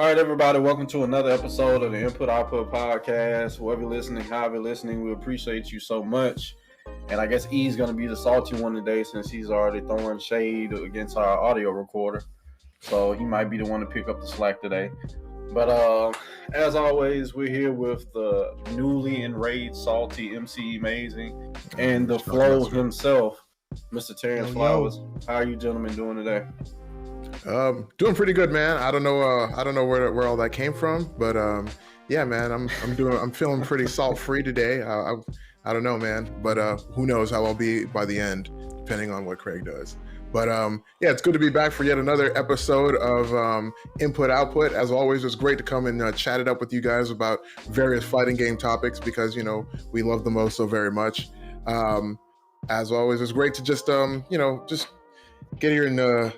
right, everybody, welcome to another episode of the Input Output Podcast. Whoever you're listening, however you're listening, we appreciate you so much. And I guess E's going to be the salty one today since he's already throwing shade against our audio recorder. So he might be the one to pick up the slack today. But as always, we're here with the newly enraged salty MC Amazing and the flow himself, Mr. Terance Flowers. How are you gentlemen doing today? Doing pretty good, man. I don't know where all that came from, but yeah, man, I'm feeling pretty salt free today. I don't know, man, but who knows how I'll be by the end, depending on what Craig does. But yeah, it's good to be back for yet another episode of Input Output. As always, it's great to come and chat it up with you guys about various fighting game topics because we love them most so very much. As always, it's great to just just get here and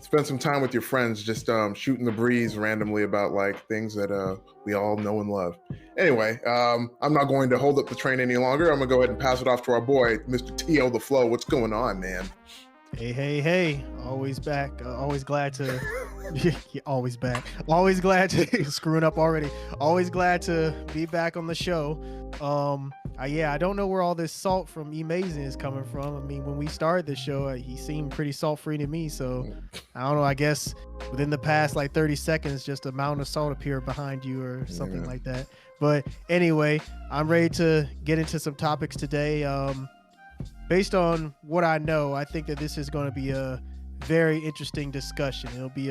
spend some time with your friends, just shooting the breeze randomly about like things that we all know and love. Anyway, I'm not going to hold up the train any longer. I'm gonna go ahead and pass it off to our boy, Mr. T.O. the Flow. What's going on, man? Hey, always back. Always glad to always back. Always glad to screwing up already. Always glad to be back on the show. I don't know where all this salt from Amazing is coming from. I mean, when we started the show, he seemed pretty salt free to me. So I don't know. I guess within the past like 30 seconds, just a mountain of salt appeared behind you or something like that. But anyway, I'm ready to get into some topics today. Based on what I know, I think that this is going to be a very interesting discussion. It'll be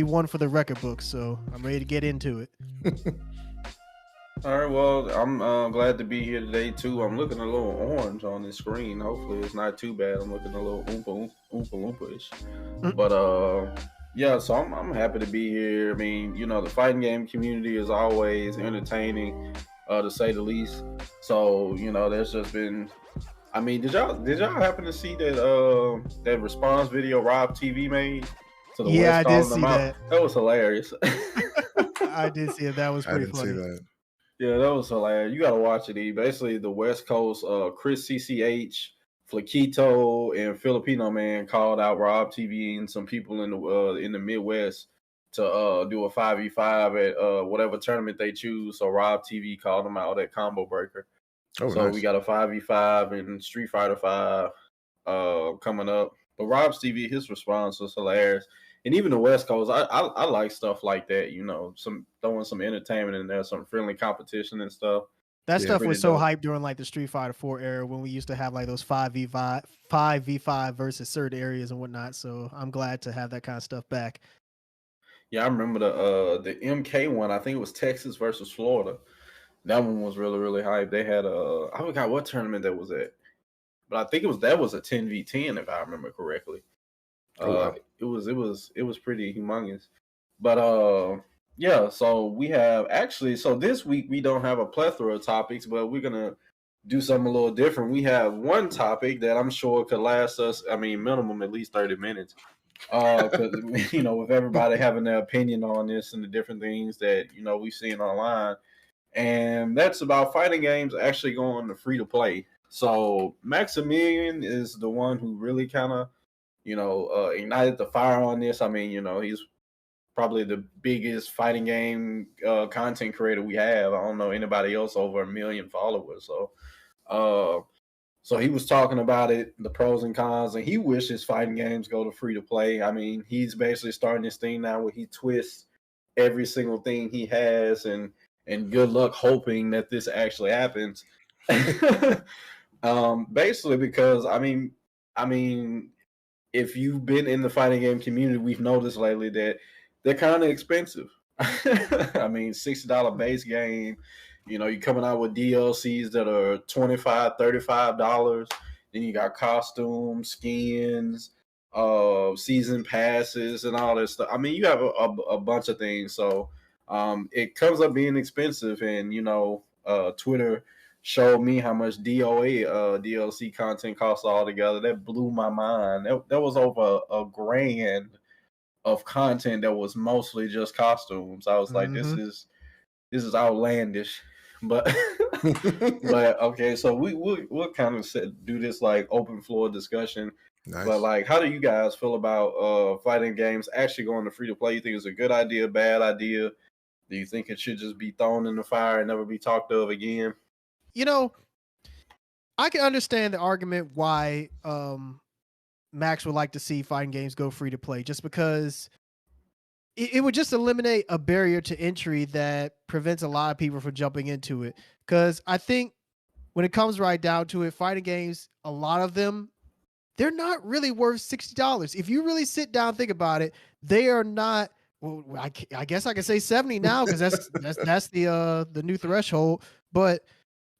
one for the record books. So I'm ready to get into it. All right, well, I'm glad to be here today, too. I'm looking a little orange on the screen. Hopefully it's not too bad. I'm looking a little oompa-ish. But, yeah, so I'm happy to be here. I mean, the fighting game community is always entertaining, to say the least. So, there's just been... I mean, did y'all happen to see that response video Rob TV made? To the yeah, West I did see that. That was hilarious. I did see it. That was pretty funny. See that. Yeah, that was hilarious. You got to watch it. Basically, the West Coast, Chris CCH, Flaquito, and Filipino Man called out Rob TV and some people in the Midwest to do a 5v5 at whatever tournament they choose. So Rob TV called them out at Combo Breaker. Oh, so nice. We got a 5v5 and Street Fighter 5 coming up. But Rob's TV, his response was hilarious. And even the West Coast, I like stuff like that, some throwing some entertainment in there, some friendly competition and stuff. That stuff was so hyped during like the Street Fighter 4 era when we used to have like those 5v5 versus certain areas and whatnot. So I'm glad to have that kind of stuff back. Yeah, I remember the MK one. I think it was Texas versus Florida. That one was really, really hyped. They had I forgot what tournament that was at, but I think that was a 10v10 if I remember correctly. It was pretty humongous. But yeah, so we have so this week we don't have a plethora of topics, but we're gonna do something a little different. We have one topic that I'm sure could last us, minimum at least 30 minutes. Because with everybody having their opinion on this and the different things that we've seen online. And that's about fighting games actually going to free to play. So Maximilian is the one who really kind of, ignited the fire on this. I mean, he's probably the biggest fighting game content creator we have. I don't know anybody else over 1 million followers. So he was talking about it, the pros and cons, and he wishes fighting games go to free to play. I mean, he's basically starting this thing now where he twists every single thing he has and good luck hoping that this actually happens. Basically because I mean, if you've been in the fighting game community, we've noticed lately that they're kind of expensive. I mean, $60 base game, you're coming out with DLCs that are $25, $35. Then you got costumes, skins, season passes, and all that stuff. I mean, you have a bunch of things. So it comes up being expensive, and Twitter showed me how much DOA DLC content costs altogether. That blew my mind. That was over $1,000 of content that was mostly just costumes. I was like, this is outlandish. But but okay, so we'll kind of do this like open floor discussion. Nice. But like, how do you guys feel about fighting games actually going to free to play? You think it's a good idea, bad idea? Do you think it should just be thrown in the fire and never be talked of again? You know, I can understand the argument why Max would like to see fighting games go free to play, just because it would just eliminate a barrier to entry that prevents a lot of people from jumping into it. Because I think when it comes right down to it, fighting games, a lot of them, they're not really worth $60. If you really sit down and think about it, they are not. Well, I guess I can say 70 now because that's the new threshold. But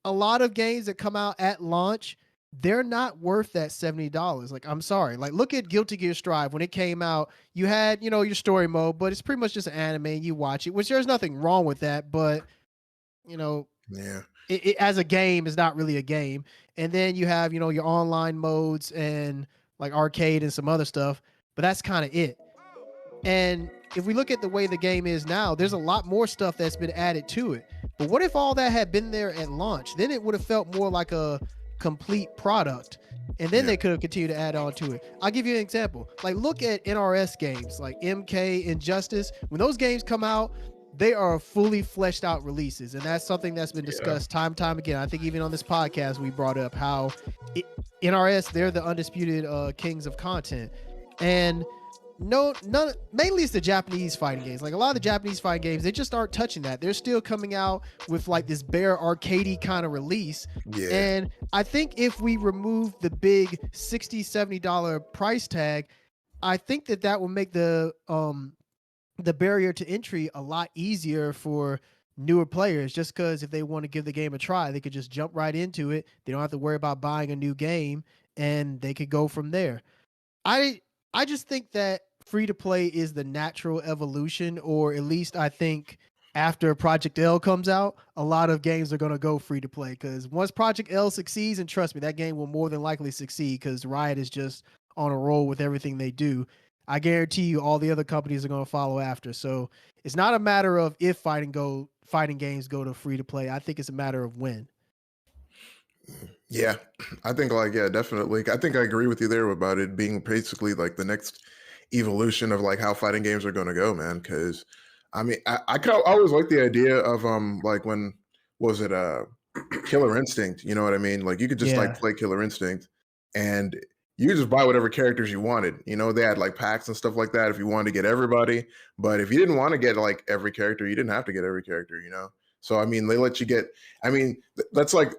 a lot of games that come out at launch, they're not worth that $70. Like, I'm sorry. Like, look at Guilty Gear Strive. When it came out, you had, your story mode, but it's pretty much just an anime and you watch it, which there's nothing wrong with that. But, yeah, it as a game is not really a game. And then you have, your online modes and like arcade and some other stuff, but that's kind of it. And if we look at the way the game is now, there's a lot more stuff that's been added to it. But what if all that had been there at launch? Then it would have felt more like a complete product. And then they could have continued to add on to it. I'll give you an example. Like, look at NRS games like MK, Injustice. When those games come out, they are fully fleshed out releases. And that's something that's been discussed time and time again. I think even on this podcast, we brought up how NRS, they're the undisputed kings of content. And mainly it's the Japanese fighting games. Like, a lot of the Japanese fighting games, they just aren't touching that. They're still coming out with like this bare arcadey kind of release. Yeah. And I think if we remove the big $60-$70 price tag, I think that will make the barrier to entry a lot easier for newer players, just because if they want to give the game a try, they could just jump right into it. They don't have to worry about buying a new game, and they could go from there. I just think that free to play is the natural evolution, or at least I think after Project L comes out, a lot of games are going to go free to play, because once Project L succeeds, and trust me, that game will more than likely succeed because Riot is just on a roll with everything they do. I guarantee you all the other companies are going to follow after. So it's not a matter of if fighting games go to free to play. I think it's a matter of when. Yeah, I think definitely. I think I agree with you there about it being basically like the next evolution of like how fighting games are going to go, man. Because I mean, I always like the idea of like when was it Killer Instinct? You know what I mean? Like you could just like play Killer Instinct, and you could just buy whatever characters you wanted. They had like packs and stuff like that if you wanted to get everybody. But if you didn't want to get like every character, you didn't have to get every character. So I mean, they let you get. I mean, that's like.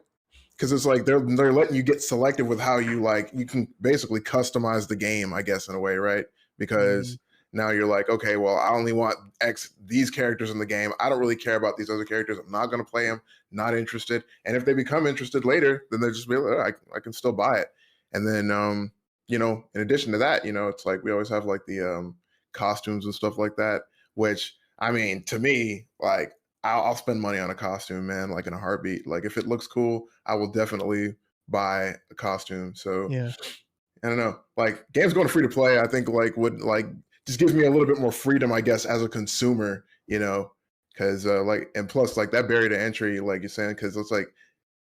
Because it's like they're letting you get selective with how you can basically customize the game, I guess, in a way, right? Because now you're like, okay, well, I only want these characters in the game. I don't really care about these other characters. I'm not going to play them. Not interested. And if they become interested later, then they'll just be like, I can still buy it. And then, in addition to that, it's like we always have like the costumes and stuff like that. Which I mean, to me, like. I'll spend money on a costume, man, like in a heartbeat. Like if it looks cool, I will definitely buy a costume. So I don't know, like games going free to play, I think would just gives me a little bit more freedom, I guess, as a consumer, because and plus like that barrier to entry, like you're saying, because it's like,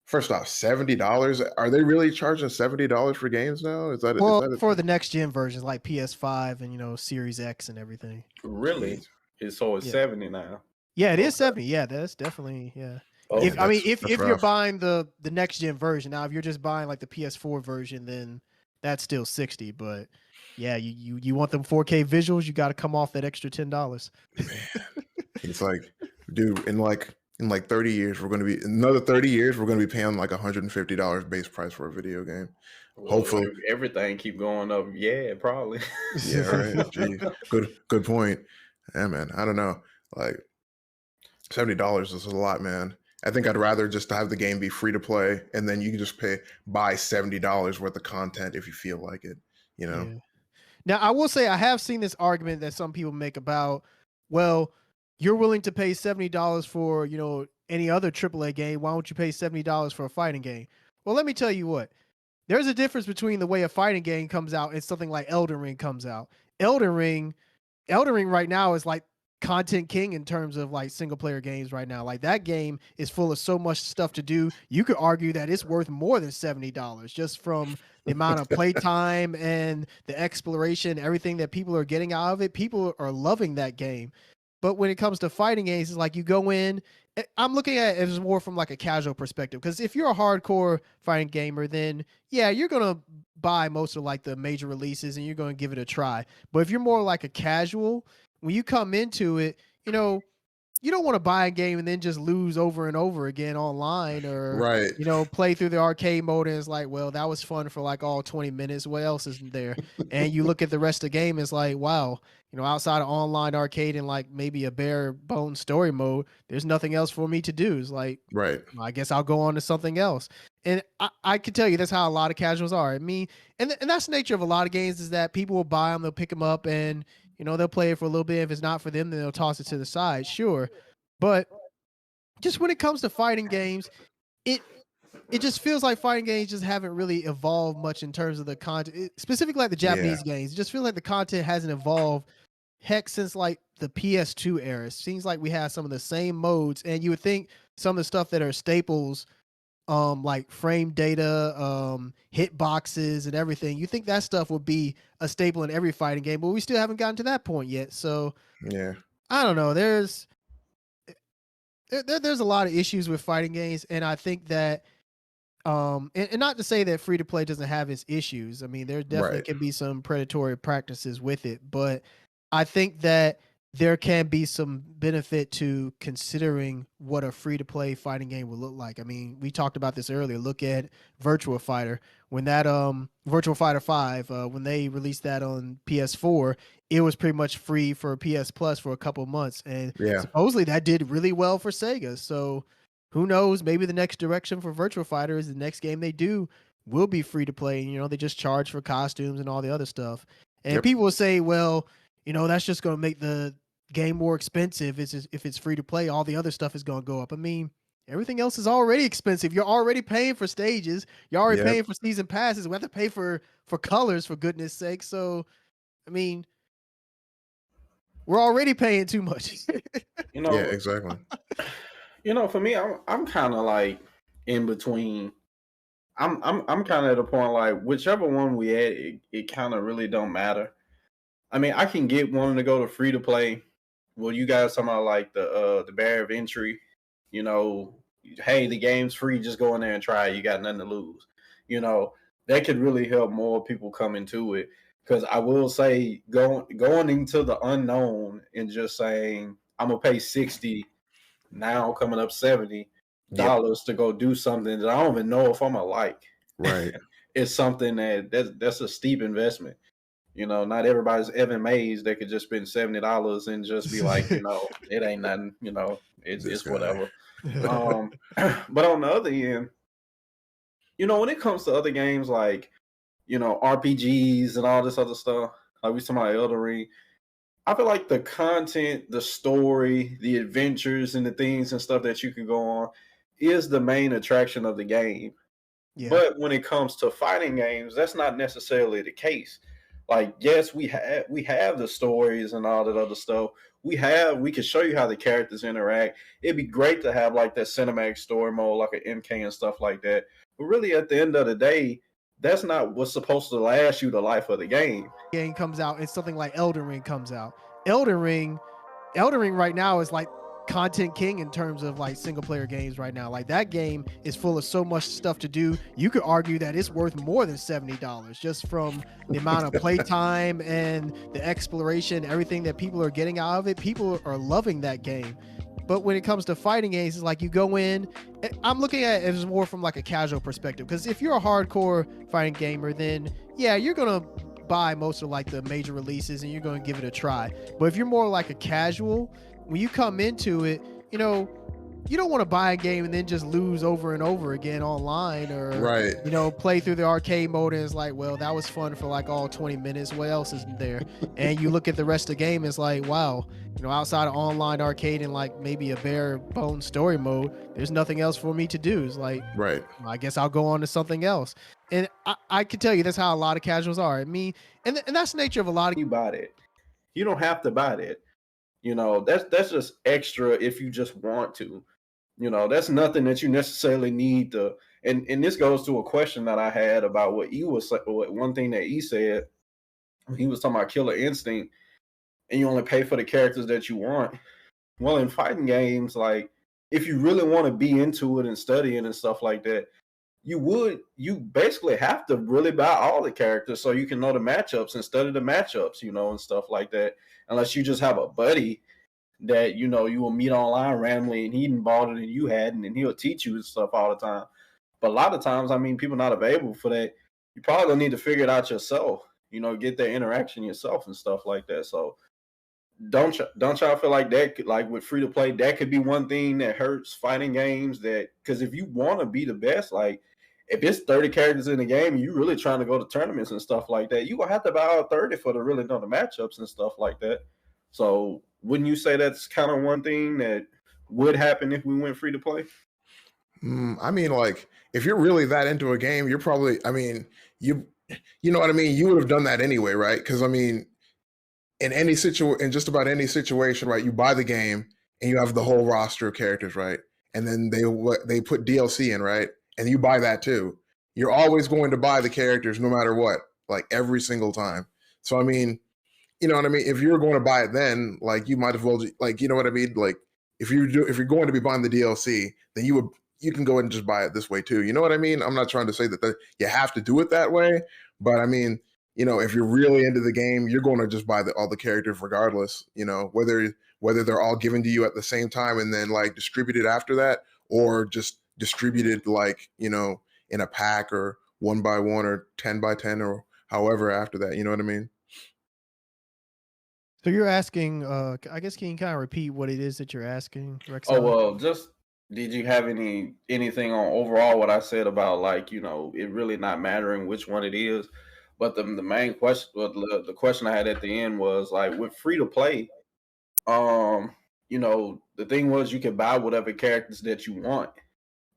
first off, $70. Are they really charging $70 for games now? Is that for the next gen versions like PS5 and Series X and everything? Really? It's 70 now. Yeah, it is 70. Yeah, that's definitely Oh, if you're buying the next gen version, now if you're just buying like the PS4 version, then that's still 60. But yeah, you want them 4K visuals, you got to come off that extra $10. Man, it's like, dude, in 30 years, we're going to be another 30 years, we're going to be paying like $150 base price for a video game. Well, hopefully, everything keep going up. Yeah, probably. Yeah, right. Gee, good point. Yeah, man. I don't know, like. $70 is a lot, man. I think I'd rather just have the game be free to play, and then you can just buy $70 worth of content if you feel like it. Yeah. Now, I will say I have seen this argument that some people make about, well, you're willing to pay $70 for any other AAA game. Why don't you pay $70 for a fighting game? Well, let me tell you what. There's a difference between the way a fighting game comes out and something like Elden Ring comes out. Elden Ring right now is like content king in terms of like single player games right now. Like that game is full of so much stuff to do. You could argue that it's worth more than $70 just from the amount of playtime and the exploration, everything that people are getting out of it. People are loving that game. But when it comes to fighting games, it's like you go in. I'm looking at it as more from like a casual perspective, because if you're a hardcore fighting gamer, then yeah, you're gonna buy most of like the major releases and you're gonna give it a try. But if you're more like a casual, when you come into it, you don't want to buy a game and then just lose over and over again online, or Right. play through the arcade mode and it's like, well, that was fun for like all 20 minutes. What else is there? And you look at the rest of the game, it's like, wow, outside of online arcade and like maybe a bare bone story mode, there's nothing else for me to do. It's like, Right. I guess I'll go on to something else. And I can tell you that's how a lot of casuals are. I mean, and that's the nature of a lot of games, is that people will buy them, they'll pick them up, and they'll play it for a little bit. If it's not for them, then they'll toss it to the side. Sure. But just when it comes to fighting games, it just feels like fighting games just haven't really evolved much in terms of the content, specifically like the Japanese games. It just feels like the content hasn't evolved, heck, since like the PS2 era. It seems like we have some of the same modes, and you would think some of the stuff that are staples, like frame data, hit boxes and everything, you think that stuff would be a staple in every fighting game, but we still haven't gotten to that point yet. So yeah, I don't know. There's a lot of issues with fighting games, and I think that and not to say that free to play doesn't have its issues. I mean, there definitely Right. can be some predatory practices with it, but I think that there can be some benefit to considering what a free to play fighting game would look like. I mean, we talked about this earlier. Look at Virtua Fighter. When that Virtua Fighter 5, when they released that on PS4, it was pretty much free for PS Plus for a couple months, and Yeah. supposedly that did really well for Sega. So who knows? Maybe the next direction for Virtua Fighter is the next game they do will be free to play. And, they just charge for costumes and all the other stuff. And people will say, well, that's just going to make the game more expensive. If it's free to play, all the other stuff is going to go up. I mean, everything else is already expensive. You're already paying for stages. You're already paying for season passes. We have to pay for colors, for goodness sake. So, I mean, we're already paying too much. Yeah, exactly. For me, I'm kind of like in between. I'm kind of at a point like whichever one we at, it kind of really don't matter. I mean, I can get wanting to go to free to play. Well, you guys talking about like the barrier of entry. Hey, the game's free. Just go in there and try it. You got nothing to lose. That could really help more people come into it. Because I will say, going into the unknown and just saying I'm gonna pay $60, now coming up $70 to go do something that I don't even know if I'm gonna like. Right. It's something that's a steep investment. Not everybody's Evan Mays that could just spend $70 and just be like, it ain't nothing. It's whatever. But on the other end, when it comes to other games like, RPGs and all this other stuff, like we talking about Elden Ring, I feel like the content, the story, the adventures, and the things and stuff that you can go on is the main attraction of the game. Yeah. But when it comes to fighting games, that's not necessarily the case. Like, yes, we have the stories and all that other stuff. We can show you how the characters interact. It'd be great to have like that cinematic story mode, like an MK and stuff like that. But really, at the end of the day, that's not what's supposed to last you the life of the game. Game comes out and something like Elden Ring comes out. Elden Ring right now is like content king in terms of like single player games right now. Like that game is full of so much stuff to do. You could argue that it's worth more than $70 just from the amount of playtime and the exploration, everything that people are getting out of it. People are loving that game. But when it comes to fighting games, it's like you go in. I'm looking at it as more from like a casual perspective, because if you're a hardcore fighting gamer, then yeah, you're gonna buy most of like the major releases and you're gonna give it a try. But if you're more like a casual, when you come into it, you don't want to buy a game and then just lose over and over again online, or play through the arcade mode and it's like, well, that was fun for like all 20 minutes. What else is there? And you look at the rest of the game, it's like, wow, outside of online arcade and like maybe a bare bone story mode, there's nothing else for me to do. It's like, I guess I'll go on to something else. And I can tell you that's how a lot of casuals are. I mean, and that's the nature of a lot of. You buy it. You don't have to buy it. That's just extra if you just want to. That's nothing that you necessarily need to. And this goes to a question that I had about one thing that E said. He was talking about Killer Instinct, and you only pay for the characters that you want. Well, in fighting games, like if you really want to be into it and studying and stuff like that, you basically have to really buy all the characters so you can know the matchups and study the matchups, and stuff like that. Unless you just have a buddy that you will meet online randomly and he bought it and you hadn't, and he'll teach you stuff all the time. But a lot of times, I mean, people not available for that. You probably gonna need to figure it out yourself. Get that interaction yourself and stuff like that. So don't y'all feel like that? Like with free to play, that could be one thing that hurts fighting games. That because if you want to be the best, like if it's 30 characters in the game, and you really trying to go to tournaments and stuff like that, you gonna have to buy all 30 for to really know the matchups and stuff like that. So wouldn't you say that's kind of one thing that would happen if we went free to play? I mean, like if you're really that into a game, you're probably, I mean, you know what I mean? You would have done that anyway, right? Because I mean, in just about any situation, right? You buy the game and you have the whole roster of characters, right? And then they put DLC in, right? And you buy that too. You're always going to buy the characters no matter what, like every single time. So I mean, you know what I mean? If you're going to buy it then, like you might as well, like, you know what I mean? Like if you're going to be buying the DLC, then you can go ahead and just buy it this way too. You know what I mean? I'm not trying to say that you have to do it that way, but I mean, if you're really into the game, you're going to just buy all the characters regardless, whether they're all given to you at the same time and then like distributed after that, or just distributed like, in a pack or 1 by 1 or 10 by 10 or however after that. You know what I mean? So you're asking, I guess, can you kind of repeat what it is that you're asking, Rex? Oh, well, just did you have anything on overall what I said about like, it really not mattering which one it is? But the main question, the question I had at the end was like with free to play, the thing was you could buy whatever characters that you want.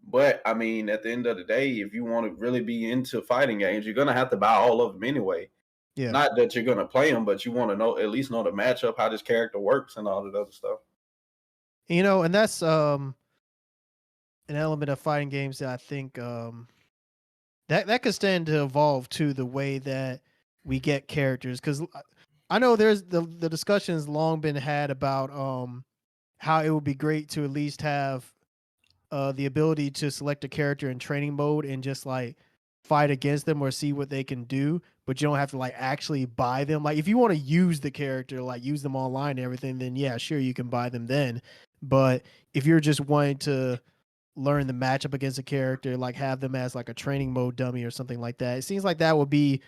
But I mean, at the end of the day, if you want to really be into fighting games, you're gonna have to buy all of them anyway. Yeah. Not that you're gonna play them, but you want to at least know the matchup, how this character works, and all that other stuff. And that's an element of fighting games that I think that could stand to evolve to the way that we get characters, because I know there's the discussion has long been had about how it would be great to at least have the ability to select a character in training mode and just like fight against them or see what they can do, but you don't have to like actually buy them. Like if you want to use the character, like use them online and everything, then yeah, sure, you can buy them then. But if you're just wanting to learn the matchup against a character, like have them as like a training mode dummy or something like that, it seems like that would be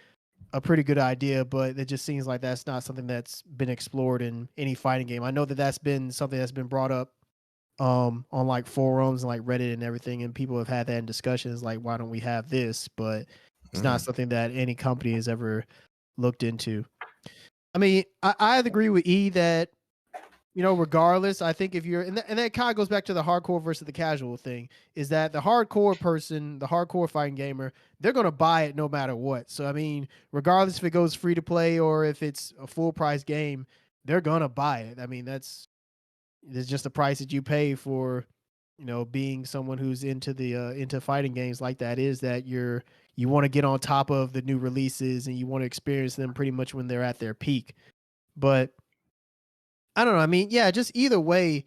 a pretty good idea, but it just seems like that's not something that's been explored in any fighting game. I know that that's been something that's been brought up on like forums and like Reddit and everything, and people have had that in discussions like, why don't we have this? But it's not something that any company has ever looked into. I mean, I agree with E that, regardless, I think if you're, and that kind of goes back to the hardcore versus the casual thing, is that the hardcore person, the hardcore fighting gamer, they're going to buy it no matter what. So, I mean, regardless if it goes free to play or if it's a full price game, they're going to buy it. I mean, it's just the price that you pay for, being someone who's into into fighting games like that, is that you want to get on top of the new releases and you want to experience them pretty much when they're at their peak. But I don't know. I mean, yeah, just either way,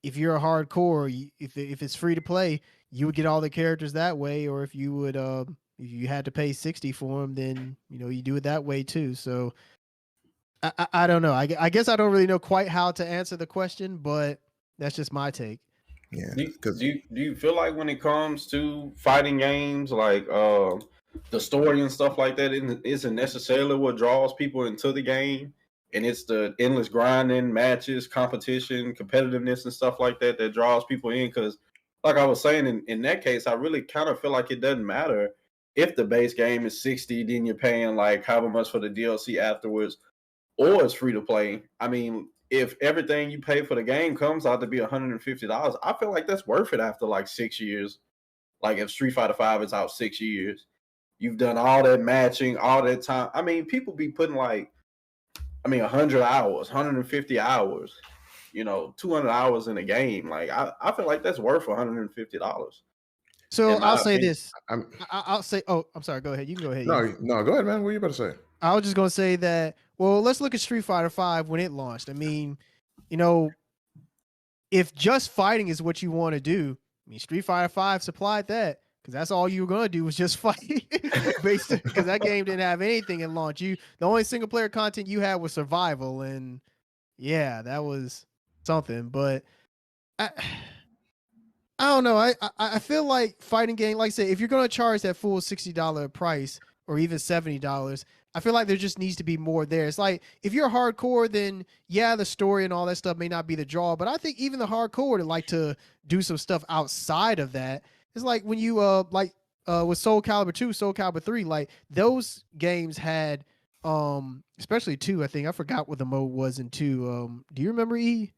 if you're a hardcore, if it's free to play, you would get all the characters that way. Or if you would, if you had to pay 60 for them, then you do it that way too. So I don't know. I guess I don't really know quite how to answer the question, but that's just my take. Yeah. Do you feel like when it comes to fighting games, like the story and stuff like that, isn't necessarily what draws people into the game, and it's the endless grinding, matches, competition, competitiveness, and stuff like that that draws people in? Because, like I was saying, in that case, I really kind of feel like it doesn't matter if the base game is 60, then you're paying like however much for the DLC afterwards, or it's free to play. I mean, if everything you pay for the game comes out to be $150, I feel like that's worth it after like 6 years. Like if Street Fighter V is out 6 years, you've done all that matching, all that time. I mean, people be putting like I mean, 100 hours, 150 hours, 200 hours in a game. Like, I feel like that's worth $150. So In I'll my say opinion. this. I'll say. Oh, I'm sorry. Go ahead. You can go ahead. No, go ahead, man. What are you about to say? I was just gonna say that. Well, let's look at Street Fighter V when it launched. I mean, if just fighting is what you want to do, I mean, Street Fighter V supplied that because that's all you were gonna do was just fight. Because that game didn't have anything at launch. The only single player content you had was survival, and yeah, that was something. But I don't know. I feel like fighting game, like I said, if you're gonna charge that full $60 price or even $70, I feel like there just needs to be more there. It's like if you're hardcore, then yeah, the story and all that stuff may not be the draw, but I think even the hardcore would like to do some stuff outside of that. It's like when you with Soul Calibur 2, Soul Calibur 3, like those games had especially 2, I think. I forgot what the mode was in 2. Do you remember E?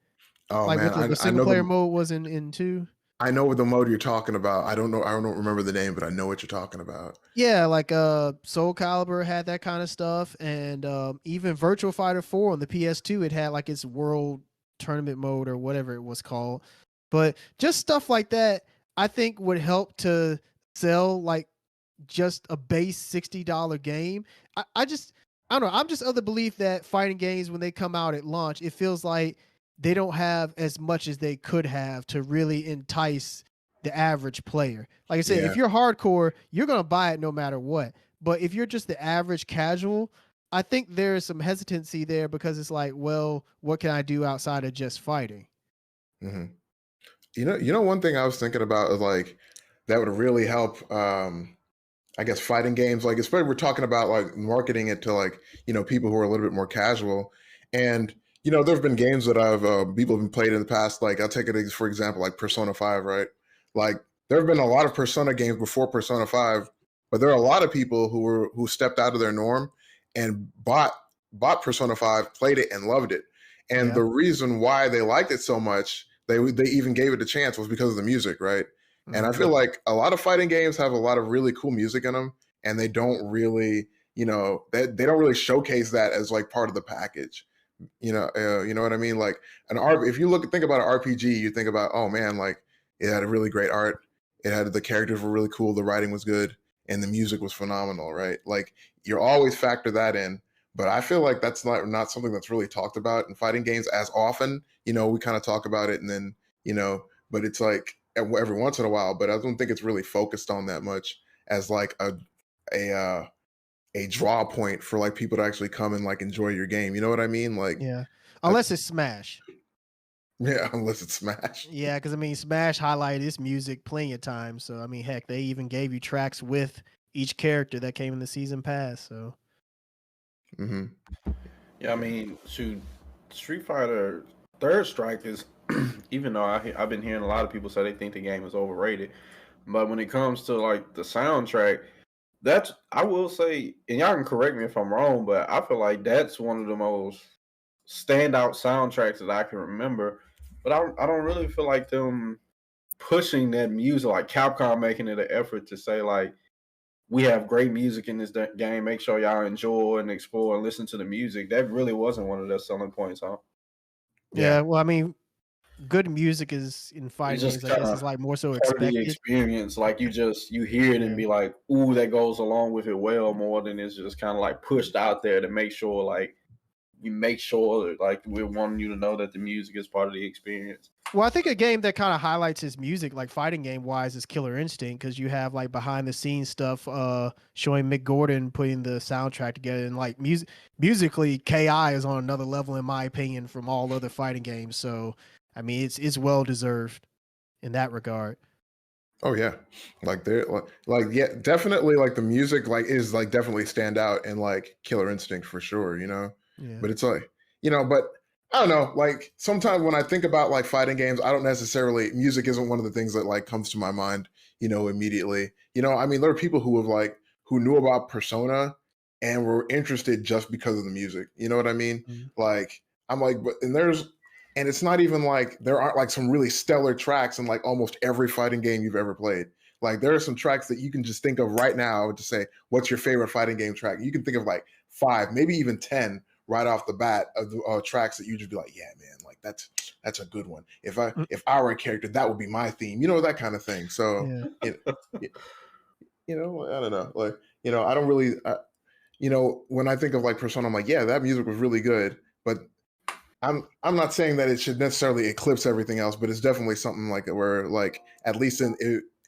Oh Like man, what the I single know player mode was in 2? I know what the mode you're talking about. I don't know. I don't remember the name, but I know what you're talking about. Yeah, like Soul Calibur had that kind of stuff, and even Virtual Fighter 4 on the PS2, it had like its world tournament mode or whatever it was called. But just stuff like that, I think would help to sell like just a base $60 game. I don't know. I'm just of the belief that fighting games, when they come out at launch, it feels like they don't have as much as they could have to really entice the average player. Like I said, Yeah. if you're hardcore, you're going to buy it no matter what. But if you're just the average casual, I think there's some hesitancy there because it's like, well, what can I do outside of just fighting? Mm-hmm. One thing I was thinking about is like that would really help. I guess fighting games, like especially we're talking about like marketing it to like people who are a little bit more casual, and there've been games that I've people have been played in the past. Like I'll take it as for example, like Persona 5, right? Like there have been a lot of Persona games before Persona 5, but there are a lot of people who stepped out of their norm and bought Persona 5, played it, and loved it. And Yeah. the reason why they liked it so much, they even gave it a chance, was because of the music, right? And I feel like a lot of fighting games have a lot of really cool music in them, and they don't really, they don't really showcase that as like part of the package. You know what I mean? Like if you think about an RPG, you think about, oh man, like it had a really great art, it had the characters were really cool, the writing was good, and the music was phenomenal, right? Like you always factor that in. But I feel like that's not something that's really talked about in fighting games as often. We kind of talk about it, and then but it's like every once in a while. But I don't think it's really focused on that much as like a draw point for like people to actually come and like enjoy your game. You know what I mean? Like, yeah, unless it's Smash. Yeah, unless it's Smash. Yeah, because I mean, Smash highlighted its music plenty of times. So I mean, heck, they even gave you tracks with each character that came in the season pass. So. Mm-hmm. Yeah, I mean, shoot, Street Fighter Third Strike is, even though I've been hearing a lot of people say they think the game is overrated, but when it comes to like the soundtrack, I will say, and y'all can correct me if I'm wrong, but I feel like that's one of the most standout soundtracks that I can remember. But I don't really feel like them pushing that music, like Capcom making it an effort to say like, we have great music in this game. Make sure y'all enjoy and explore and listen to the music. That really wasn't one of their selling points, huh? Yeah, well, I mean, good music is in fighting It's just games. I guess is like more so part of the expected. experience. Like you hear it and be like, "Ooh, that goes along with it well," more than it's just kind of like pushed out there to make sure, like you make sure, like we're wanting you to know that the music is part of the experience. Well, I think a game that kind of highlights his music, like fighting game wise, is Killer Instinct, because you have like behind the scenes stuff showing Mick Gordon putting the soundtrack together, and like musically, KI is on another level in my opinion from all other fighting games. So, I mean, it's well deserved in that regard. Oh yeah, like they're like yeah, definitely like the music like is like definitely stand out in like Killer Instinct for sure. Yeah. But it's like but I don't know. Like sometimes when I think about like fighting games, I don't necessarily music isn't one of the things that like comes to my mind, immediately. I mean, there are people who knew about Persona and were interested just because of the music. You know what I mean? Mm-hmm. Like I'm like, and it's not even like there aren't like some really stellar tracks in like almost every fighting game you've ever played. Like there are some tracks that you can just think of right now to say, what's your favorite fighting game track? You can think of like 5, maybe even 10 right off the bat of the tracks that you just be like, yeah, man, like that's a good one. If I were a character, that would be my theme, that kind of thing. So, Yeah. I don't know, like, I don't really, when I think of like Persona, I'm like, yeah, that music was really good, but I'm not saying that it should necessarily eclipse everything else, but it's definitely something like where, like, at least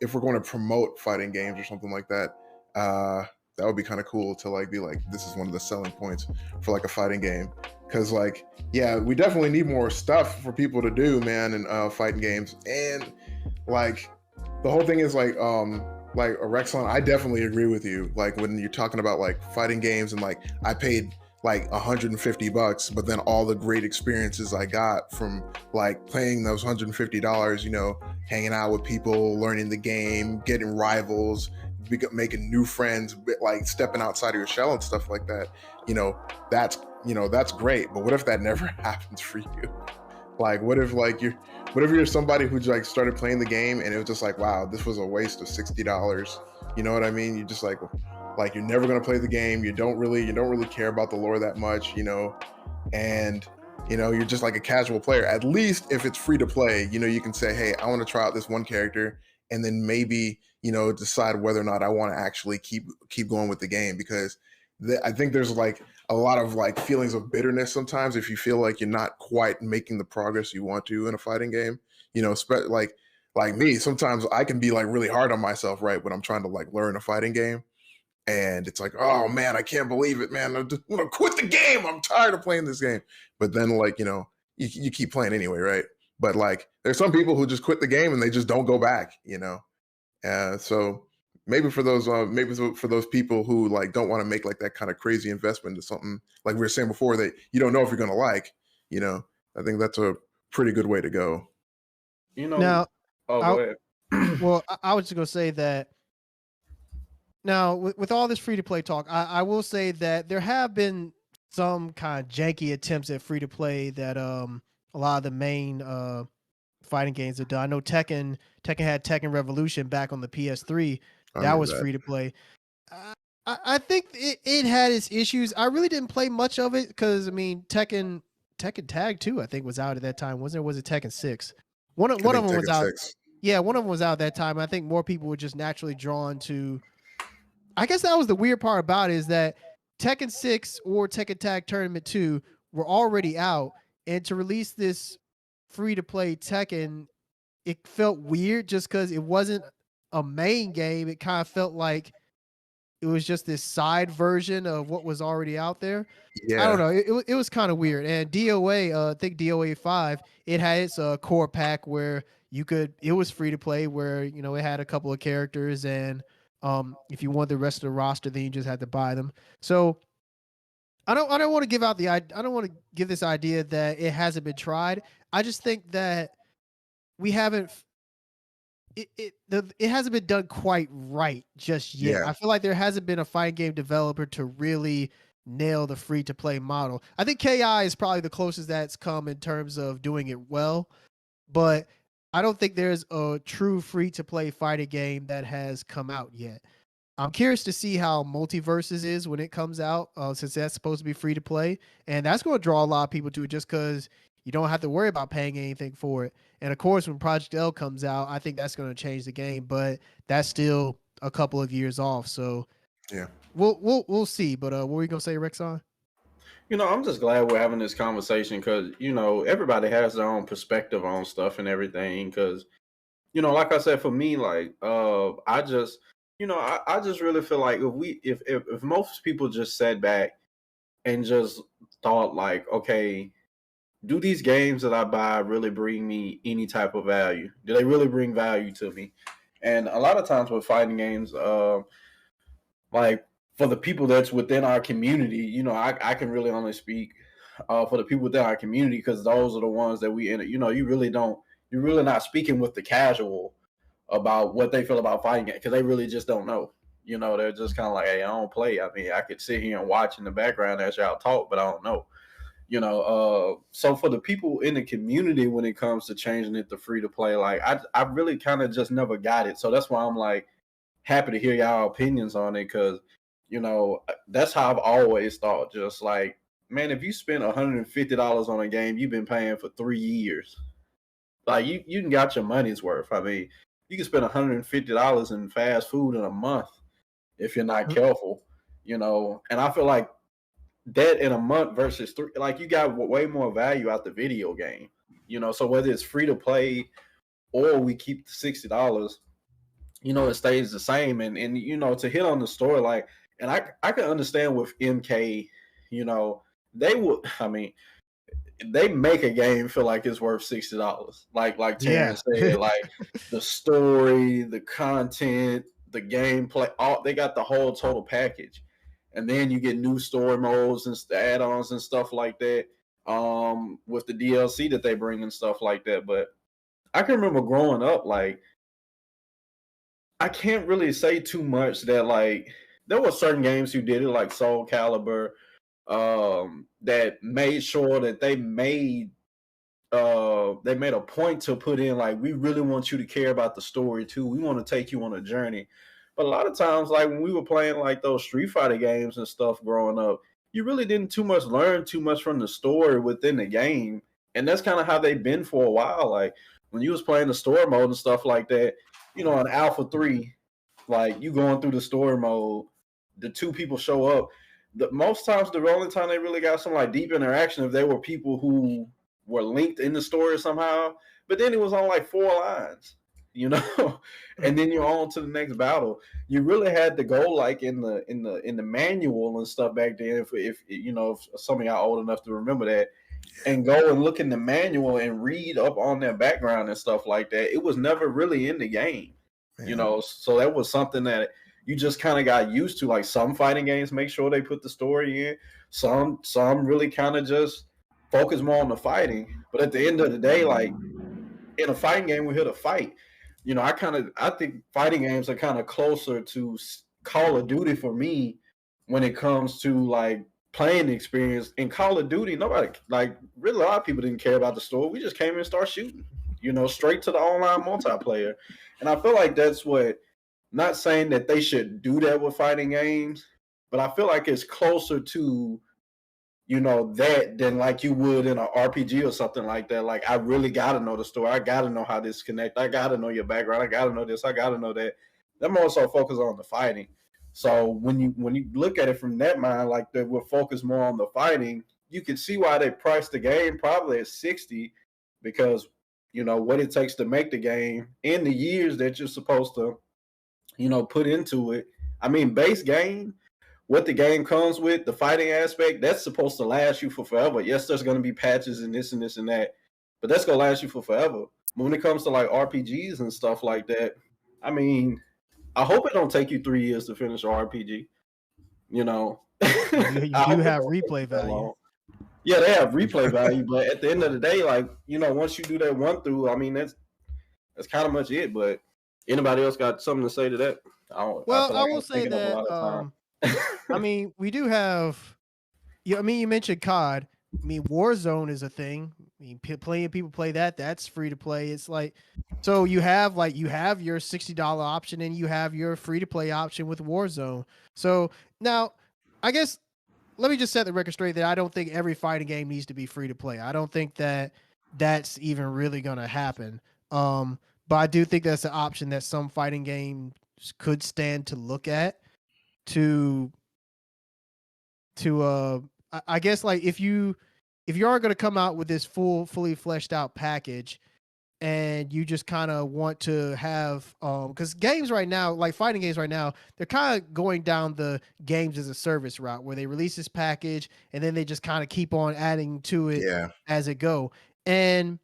if we're going to promote fighting games or something like that, that would be kind of cool to like be like, this is one of the selling points for like a fighting game, because like, yeah, we definitely need more stuff for people to do, man, in fighting games. And like the whole thing is like Rexon, I definitely agree with you. Like when you're talking about like fighting games and like I paid like $150, but then all the great experiences I got from like playing those $150, hanging out with people, learning the game, getting rivals, making new friends, like stepping outside of your shell and stuff like that. That's great. But what if that never happens for you? Like, what if you're somebody who like started playing the game and it was just like, wow, this was a waste of $60. You know what I mean? You just like you're never gonna play the game. You don't really care about the lore that much, and you're just like a casual player. At least if it's free to play, you can say, hey, I want to try out this one character, and then maybe decide whether or not I want to actually keep going with the game, because I think there's like a lot of like feelings of bitterness sometimes if you feel like you're not quite making the progress you want to in a fighting game. Like me, sometimes I can be like really hard on myself, right, when I'm trying to like learn a fighting game. And it's like, oh man, I can't believe it, man. I'm gonna quit the game. I'm tired of playing this game. But then like, you keep playing anyway, right? But like there's some people who just quit the game and they just don't go back, so maybe for those people who like don't want to make like that kind of crazy investment into something, like we were saying before, that you don't know if you're gonna like, I think that's a pretty good way to go. Now, go ahead. Well, I was just gonna say that. Now, with all this free to play talk, I will say that there have been some kind of janky attempts at free to play that a lot of the main fighting games have done. I know Tekken had Tekken Revolution back on the PS3. That was free to play. I think it had its issues. I really didn't play much of it because, I mean, Tekken Tag 2, I think, was out at that time, wasn't it? Was it Tekken 6? One of them was out. 6. Yeah, one of them was out at that time. I think more people were just naturally drawn to. I guess that was the weird part about it, is that Tekken 6 or Tekken Tag Tournament 2 were already out, and to release this free-to-play Tekken, it felt weird just because it wasn't a main game. It kind of felt like it was just this side version of what was already out there. Yeah. I don't know. It was kind of weird. And DOA, I think DOA 5, it had its core pack where it was free to play, where, it had a couple of characters, and if you want the rest of the roster, then you just had to buy them. So I don't want to give this idea that it hasn't been tried. I just think that we haven't. It hasn't been done quite right just yet. Yeah. I feel like there hasn't been a fighting game developer to really nail the free to play model. I think KI is probably the closest that's come in terms of doing it well, but I don't think there's a true free to play fighting game that has come out yet. I'm curious to see how Multiverses is when it comes out, since that's supposed to be free to play, and that's going to draw a lot of people to it just because you don't have to worry about paying anything for it. And of course, when Project L comes out, I think that's going to change the game, but that's still a couple of years off. So yeah, we'll see. But what were you going to say, Rexon? I'm just glad we're having this conversation because, everybody has their own perspective on stuff and everything. Because, like I said, for me, like, I just really feel like if most people just sat back and just thought like, okay, do these games that I buy really bring me any type of value? Do they really bring value to me? And a lot of times with fighting games, like for the people that's within our community, I can really only speak for the people within our community because those are the ones that we in. You're really not speaking with the casual about what they feel about fighting games because they really just don't know. They're just kind of like, hey, I don't play. I mean, I could sit here and watch in the background as y'all talk, but I don't know. So for the people in the community, when it comes to changing it to free to play, like I really kind of just never got it. So that's why I'm like happy to hear y'all opinions on it because, that's how I've always thought. Just like man, if you spend $150 on a game you've been paying for 3 years, like you can got your money's worth. I mean, you can spend $150 in fast food in a month if you're not careful, And I feel like that in a month versus three, like you got way more value out the video game, So whether it's free to play or we keep the $60, it stays the same. And to hit on the story, like, and I can understand with MK, they would. I mean, they make a game feel like it's worth $60. Like Terance said, like the story, the content, the gameplay, all they got the whole total package. And then you get new story modes and add-ons and stuff like that. With the DLC that they bring and stuff like that. But I can remember growing up, like I can't really say too much that like there were certain games who did it, like Soul Calibur, that made sure that they made a point to put in like we really want you to care about the story too. We want to take you on a journey. But a lot of times, like when we were playing like those Street Fighter games and stuff growing up, you really didn't learn too much from the story within the game. And that's kind of how they've been for a while. Like when you was playing the story mode and stuff like that, on Alpha 3, like you going through the story mode, the two people show up. Most times the only time they really got some like deep interaction if they were people who were linked in the story somehow. But then it was on like 4 lines, and then you're on to the next battle. You really had to go like in the manual and stuff back then. If some of y'all old enough to remember that, and go and look in the manual and read up on their background and stuff like that. It was never really in the game, So that was something that you just kind of got used to. Like some fighting games make sure they put the story in. Some really kind of just focus more on the fighting. But at the end of the day, like in a fighting game, we're here to fight. I think fighting games are kind of closer to Call of Duty for me when it comes to like playing experience. In Call of Duty, nobody, like really a lot of people didn't care about the story. We just came in and started shooting, straight to the online multiplayer. And I feel like that's what, not saying that they should do that with fighting games, but I feel like it's closer to, that than like you would in an RPG or something like that. Like I really got to know the story. I got to know how this connect. I got to know your background. I got to know this. I got to know that. I'm also focused on the fighting. So when you look at it from that mind, like that we're focused more on the fighting, you can see why they priced the game probably at 60, because what it takes to make the game and the years that you're supposed to put into it. I mean, base game, what the game comes with, the fighting aspect, that's supposed to last you for forever. Yes, there's going to be patches and this and this and that, but that's going to last you for forever. When it comes to like RPGs and stuff like that, I mean, I hope it don't take you 3 years to finish an RPG. You do have replay value. Yeah, they have replay value, but at the end of the day, like, once you do that run through, I mean, that's kind of much it. But anybody else got something to say to that? I will say that. I mean, we do have. I mean, you mentioned COD. I mean, Warzone is a thing. I mean, people play that. That's free to play. It's like, so you have your $60 option and you have your free to play option with Warzone. So now, I guess let me just set the record straight that I don't think every fighting game needs to be free to play. I don't think that that's even really going to happen. But I do think that's an option that some fighting games could stand to look at. I guess like if you are going to come out with this fully fleshed out package, and you just kind of want to have because games right now, like fighting games right now, they're kind of going down the games as a service route where they release this package and then they just kind of keep on adding to it as it go. And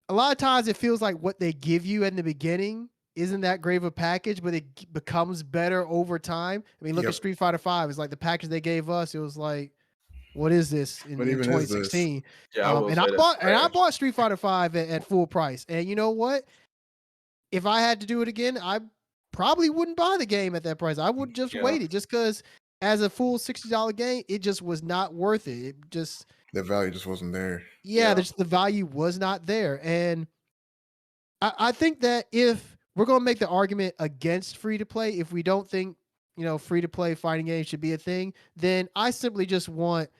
a lot of times it feels like what they give you in the beginning isn't that great of a package, but it becomes better over time. I mean, look at Street Fighter 5. It's like the package they gave us. It was like, what is this in 2016? Yeah, I bought Street Fighter 5 at full price. And you know what? If I had to do it again, I probably wouldn't buy the game at that price. I would just wait it, just because as a full $60 game, it just was not worth it. It just, the value just wasn't there. Yeah, the value was not there. And I think that if we're going to make the argument against free to play, if we don't think free to play fighting games should be a thing, then I simply just want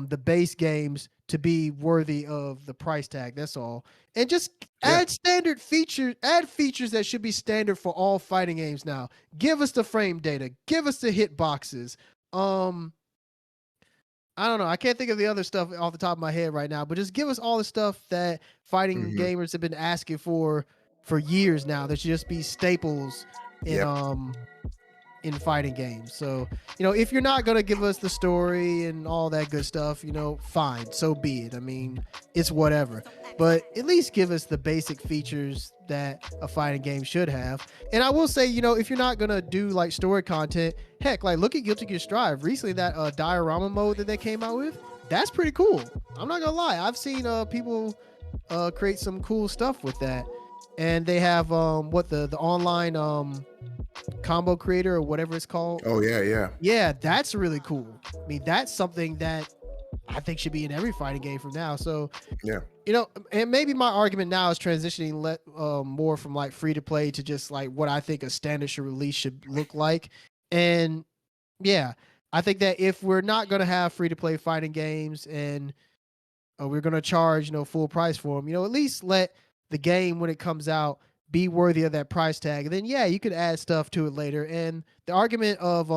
the base games to be worthy of the price tag. That's all. And just add features that should be standard for all fighting games now. Give us the frame data, give us the hit boxes. I don't know. I can't think of the other stuff off the top of my head right now, but just give us all the stuff that fighting gamers have been asking for years now. That should just be staples in fighting games. So, if you're not going to give us the story and all that good stuff, fine, so be it. I mean, it's whatever. But at least give us the basic features that a fighting game should have. And I will say, if you're not going to do like story content, heck, like look at Guilty Gear Strive. Recently, that diorama mode that they came out with, that's pretty cool. I'm not going to lie. I've seen people create some cool stuff with that. And they have the online combo creator or whatever it's called. Oh yeah. Yeah, that's really cool. I mean, that's something that I think should be in every fighting game from now. So yeah, and maybe my argument now is transitioning more from like free to play to just like what I think a standard release should look like. And yeah, I think that if we're not going to have free to play fighting games and we're going to charge full price for them, at least let the game when it comes out be worthy of that price tag. And then you could add stuff to it later. And the argument of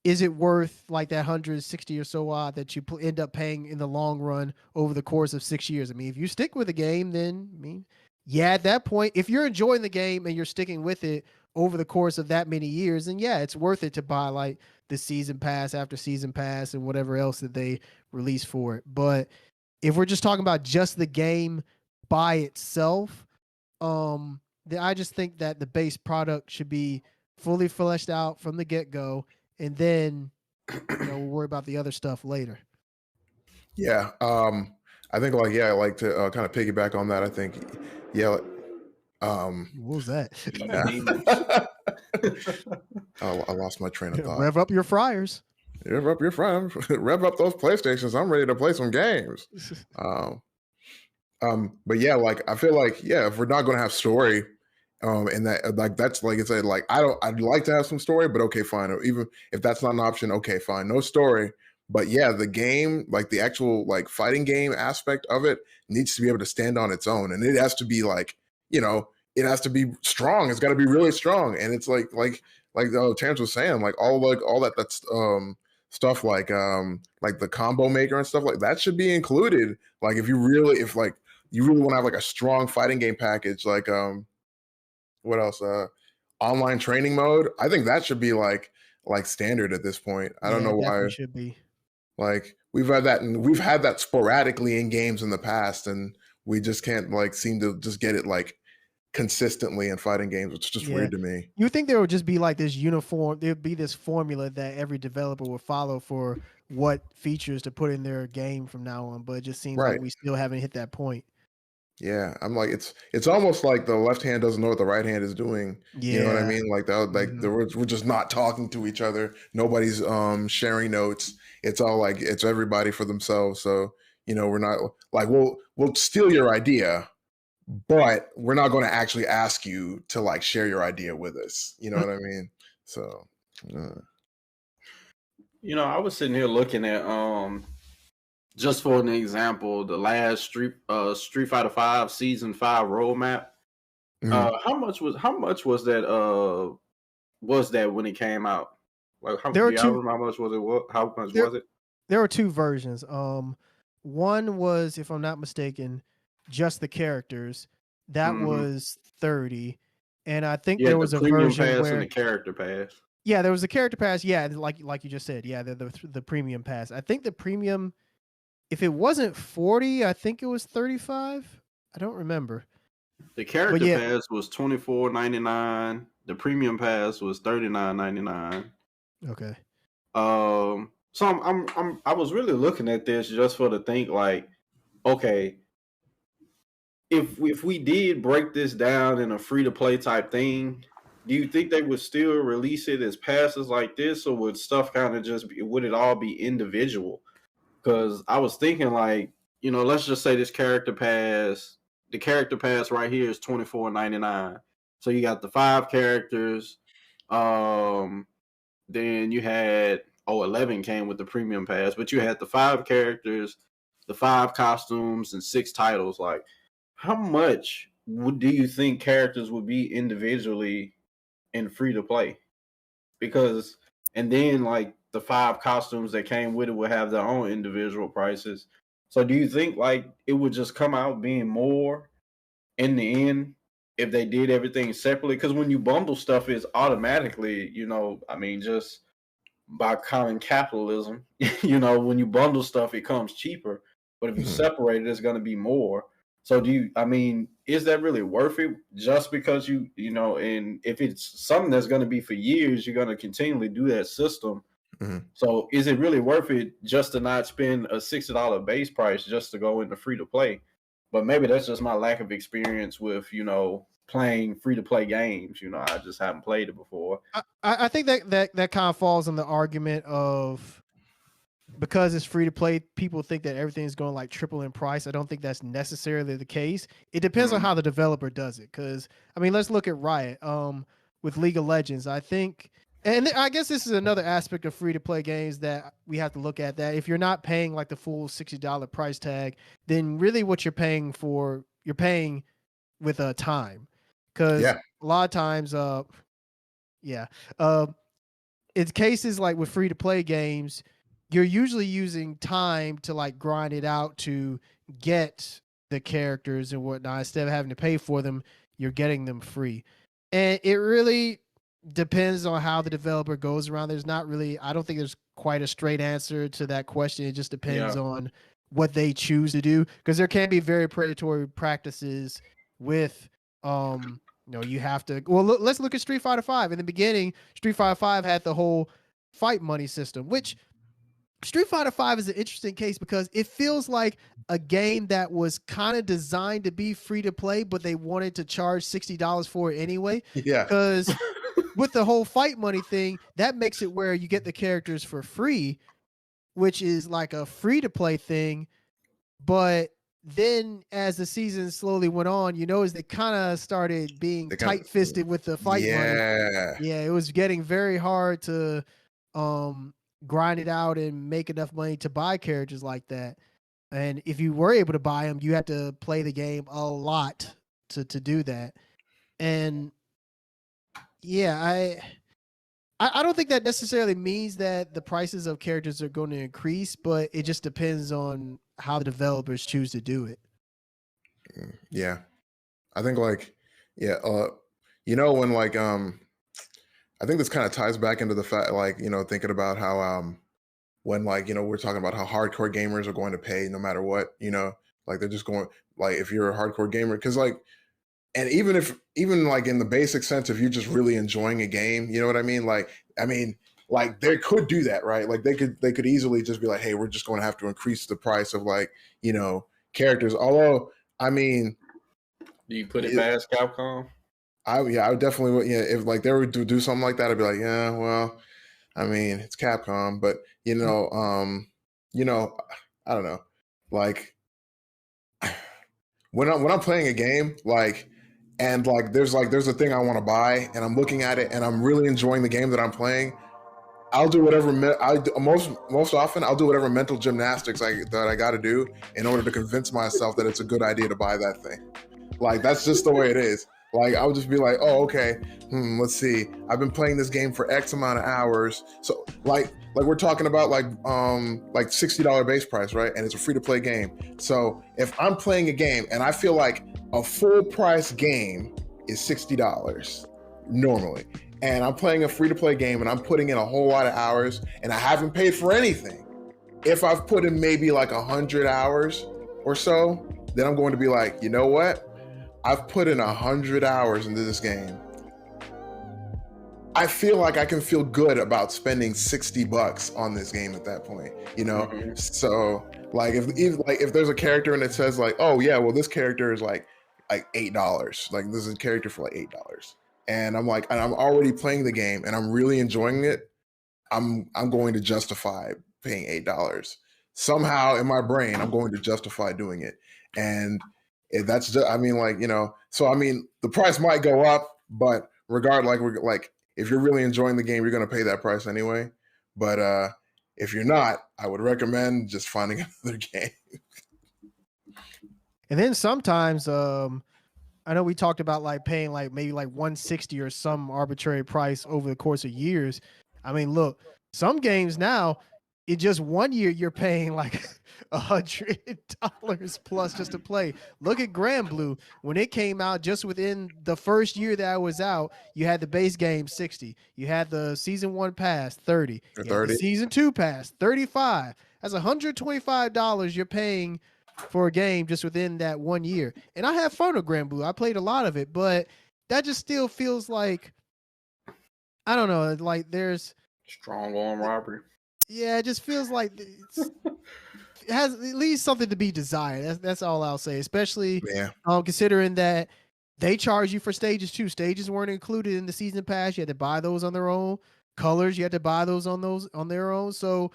is it worth like that 160 or so odd that you end up paying in the long run over the course of 6 years? I mean, if you stick with the game, then at that point, if you're enjoying the game and you're sticking with it over the course of that many years, then it's worth it to buy like the season pass after season pass and whatever else that they release for it. But if we're just talking about just the game by itself, then I just think that the base product should be fully fleshed out from the get-go, and then we'll worry about the other stuff later. Yeah. I think I like to kind of piggyback on that. I think what was that? I lost my train of thought. Rev up your fryers. Rev up your fryers. Rev up those PlayStations. I'm ready to play some games. But I feel like if we're not going to have story, and that that's like I said, like I'd like to have some story, but okay, fine. Or even if that's not an option, okay, fine, no story. But the game, like the actual like fighting game aspect of it, needs to be able to stand on its own, and it has to be like it has to be strong. It's got to be really strong, and it's like Terance was saying, like all that's stuff like the combo maker and stuff like that should be included. Like if you really want to have like a strong fighting game package, like what else? Online training mode. I think that should be like standard at this point. I don't know why it should be. Like we've had that sporadically in games in the past, and we just can't like seem to just get it like consistently in fighting games. It's just weird to me. You would think there would just be like this uniform, there'd be this formula that every developer would follow for what features to put in their game from now on, but it just seems like we still haven't hit that point. Yeah, I'm like it's almost like the left hand doesn't know what the right hand is doing. Yeah. You know what I mean? Like we're just not talking to each other. Nobody's sharing notes. It's all like it's everybody for themselves. So we're not like we'll steal your idea, but we're not going to actually ask you to like share your idea with us. You know what I mean? So, I was sitting here looking at just for an example, the last Street Fighter V Season 5 roadmap. How much was that when it came out? Like how much was it? How much was it? There were two versions. One was, if I'm not mistaken, just the characters. That was $30, and I think there was a version pass where and the character pass. Yeah, there was a character pass. Yeah, like you just said. Yeah, the premium pass. I think the premium, if it wasn't 40, I think it was 35. I don't remember. The character pass was $24.99. The premium pass was $39.99. Okay. So I was really looking at this just for to think like, okay, if we did break this down in a free to play type thing, do you think they would still release it as passes like this, or would stuff kind of would it all be individual? Because I was thinking like, let's just say this character pass, the character pass right here is $24.99. So you got the 5 characters. Then you had 11 came with the premium pass, but you had the 5 characters, the 5 costumes, and 6 titles. Like, how much do you think characters would be individually in free to play? Because, and then like the 5 costumes that came with it would have their own individual prices. So do you think like it would just come out being more in the end if they did everything separately? Because when you bundle stuff, it's automatically, I mean, just by common capitalism, when you bundle stuff, it comes cheaper. But if you separate it, it's going to be more. So is that really worth it? Just because and if it's something that's going to be for years, you're going to continually do that system. So is it really worth it just to not spend a $60 base price just to go into free to play? But maybe that's just my lack of experience with, playing free to play games. I just haven't played it before. I think that kind of falls on the argument of, because it's free to play, people think that everything's going like triple in price. I don't think that's necessarily the case. It depends on how the developer does it. Because let's look at Riot with League of Legends. I think, and I guess this is another aspect of free to play games that we have to look at. That if you're not paying like the full $60 price tag, then really what you're paying with time. Because a lot of times, in cases like with free to play games, you're usually using time to like grind it out to get the characters and whatnot. Instead of having to pay for them, you're getting them free. And it really depends on how the developer goes around. I don't think there's quite a straight answer to that question. It just depends on what they choose to do. Because there can be very predatory practices with, you have to, let's look at Street Fighter V. In the beginning, Street Fighter V had the whole fight money system, which Street Fighter V is an interesting case because it feels like a game that was kind of designed to be free to play, but they wanted to charge $60 for it anyway. Yeah. Because with the whole fight money thing, that makes it where you get the characters for free, which is like a free to play thing. But then as the season slowly went on, as they kind of started being tight-fisted with the fight money. Yeah, it was getting very hard to grind it out and make enough money to buy characters like that. And if you were able to buy them, you had to play the game a lot to do that. And I don't think that necessarily means that the prices of characters are going to increase, but it just depends on how the developers choose to do it. Yeah. I think when like, I think this kind of ties back into the fact, like, thinking about how, when like, we're talking about how hardcore gamers are going to pay no matter what, like they're just going, like, if you're a hardcore gamer, because like, and even like in the basic sense, if you're just really enjoying a game, you know what I mean? Like they could do that, right? Like they could easily just be like, hey, we're just going to have to increase the price of like, characters. Although, do you put it past Capcom? I would definitely, if like they were to do something like that, I'd be like, yeah, well, it's Capcom, but I don't know, like when I'm playing a game, like, and like there's a thing I want to buy, and I'm looking at it, and I'm really enjoying the game that I'm playing. I'll do whatever. Most often, I'll do whatever mental gymnastics that I got to do in order to convince myself that it's a good idea to buy that thing. Like that's just the way it is. Like I'll just be like, oh, okay, let's see. I've been playing this game for X amount of hours. So like we're talking about like $60 base price, right? And it's a free to play game. So if I'm playing a game and I feel like a full price game is $60 normally, and I'm playing a free to play game and I'm putting in a whole lot of hours and I haven't paid for anything. If I've put in maybe like 100 hours or so, then I'm going to be like, you know what? I've put in 100 hours into this game. I feel like I can feel good about spending $60 on this game at that point, Mm-hmm. So like if there's a character and it says like, oh yeah, well this character is like $8. Like this is a character for like $8. And I'm like, and I'm already playing the game and I'm really enjoying it. I'm going to justify paying $8. Somehow in my brain, I'm going to justify doing it. And that's just, so the price might go up, but regardless, if you're really enjoying the game, you're going to pay that price anyway. But If you're not, I would recommend just finding another game. And then sometimes, I know we talked about like paying like maybe like 160 or some arbitrary price over the course of years. I mean, look, some games now, in just 1 year, you're paying like $100 plus just to play. Look at Grand Blue. When it came out, just within the first year that it was out, you had the base game 60. You had the season 1 pass 30. For You had the 30. season 2 pass 35. That's $125 you're paying for a game just within that 1 year. And I have fun with Grand Blue. I played a lot of it, but that just still feels like, I don't know, like there's Strong arm robbery. yeah, it just feels like it has at least something to be desired. That's all I'll say, especially Yeah. Considering that they charge you for stages too. Stages weren't included in the season pass. You had to buy those on their own. Colors, you had to buy those on their own. So,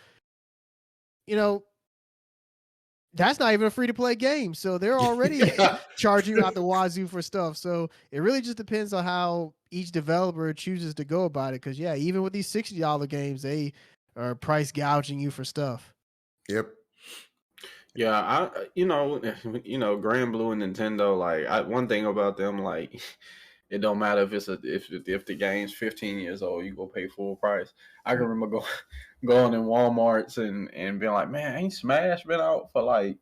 you know, that's not even a free to play game. So they're already charging you out the wazoo for stuff. So it really just depends on how each developer chooses to go about it. Cause yeah, even with these $60 games, they are price gouging you for stuff. Yep. Yeah, you know, Grand Blue and Nintendo. Like, one thing about them, like, it don't matter if it's if the game's 15 years old, you go pay full price. I can remember going in Walmarts and being like, man, ain't Smash been out for like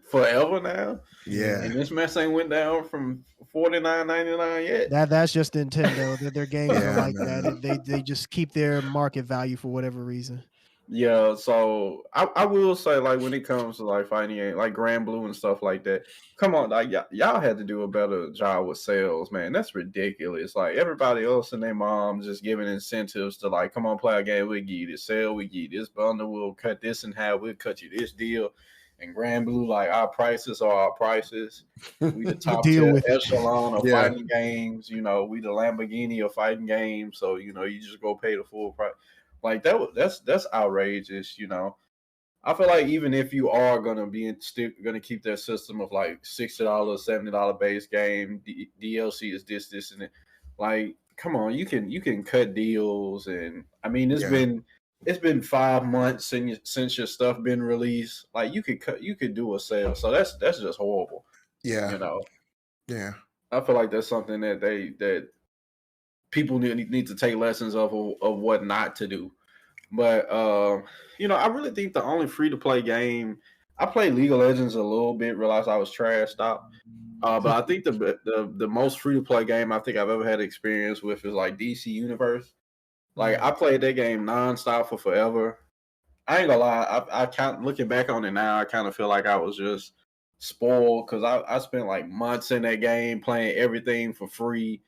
forever now? Yeah. And this mess ain't went down from $49.99 yet. That's just Nintendo. Their games are Yeah, like man. that. They just keep their market value for whatever reason. Yeah, so I will say, like, when it comes to like fighting game, like Grand Blue and stuff like that, come on, like y'all had to do a better job with sales, man. That's ridiculous. Like, everybody else and their mom just giving incentives to like, come on, play a game, we give you this sale, we give you this bundle, we'll cut this in half, we'll cut you this deal. And Grand Blue, like, our prices are our prices. We the top Deal tier with it. echelon of Yeah. fighting games. You know, we the Lamborghini of fighting games. So, you know, you just go pay the full price. Like, that's outrageous. You know, I feel like even if you are gonna gonna keep that system of like $60, $70 base game, DLC is this, and it. Like, come on, you can cut deals, and I mean, it's been 5 months since your stuff been released. Like, you could do a sale, so that's just horrible. Yeah. You know, Yeah. I feel like that's something that people need to take lessons of what not to do. But you know, I really think the only free to play game, I played League of Legends a little bit, realized I was trashed out. But I think the most free to play game I think I've ever had experience with is like DC Universe. Like, I played that game nonstop for forever. I ain't gonna lie, I kind, looking back on it now, I kind of feel like I was just spoiled because I spent like months in that game playing everything for free.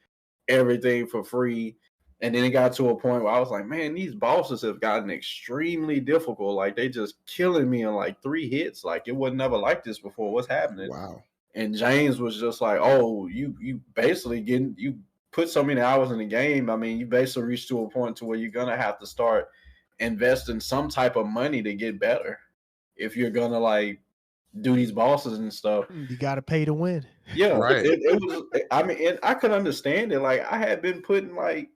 And then it got to a point where I was like, man, these bosses have gotten extremely difficult. Like, they just killing me in like 3 hits. Like, it was never like this before. What's happening? Wow. And James was just like, oh, you basically you put so many hours in the game. I mean, you basically reached to a point to where you're gonna have to start investing some type of money to get better if you're gonna like do these bosses and stuff. You got to pay to win. Yeah, Right. it was. I mean, and I could understand it. Like, I had been putting like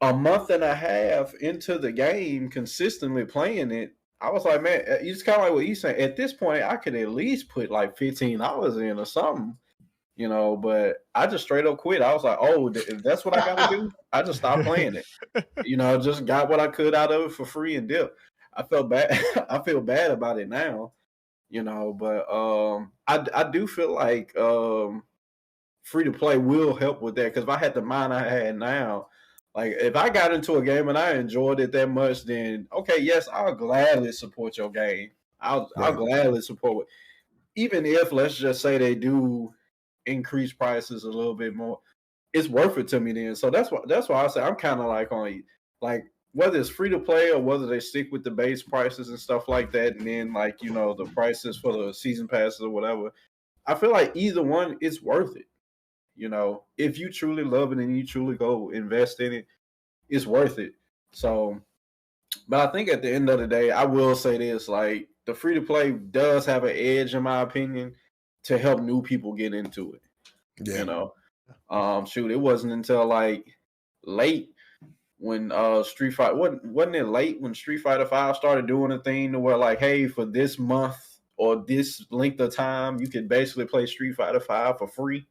a month and a half into the game, consistently playing it. I was like, man, it's kind of like what you saying. At this point, I could at least put like $15 in or something, you know. But I just straight up quit. I was like, oh, if that's what I got to do, I just stopped playing it. You know, just got what I could out of it for free and dip. I felt bad. I feel bad about it now, you know. But I do feel like free to play will help with that, because if I had the mind I had now, like, if I got into a game and I enjoyed it that much, then okay, yes, I'll gladly support your game. I'll gladly support it. Even if, let's just say, they do increase prices a little bit more, it's worth it to me then. So that's why I say I'm kind of like on, like, whether it's free to play or whether they stick with the base prices and stuff like that, and then, like, you know, the prices for the season passes or whatever. I feel like either one, it's worth it. You know, if you truly love it and you truly go invest in it, it's worth it. So, but I think at the end of the day, I will say this: like, the free to play does have an edge, in my opinion, to help new people get into it. Yeah. You know, shoot, it wasn't until like late when Street Fighter wasn't it late when Street Fighter 5 started doing a thing to where like, hey, for this month or this length of time, you could basically play Street Fighter 5 for free.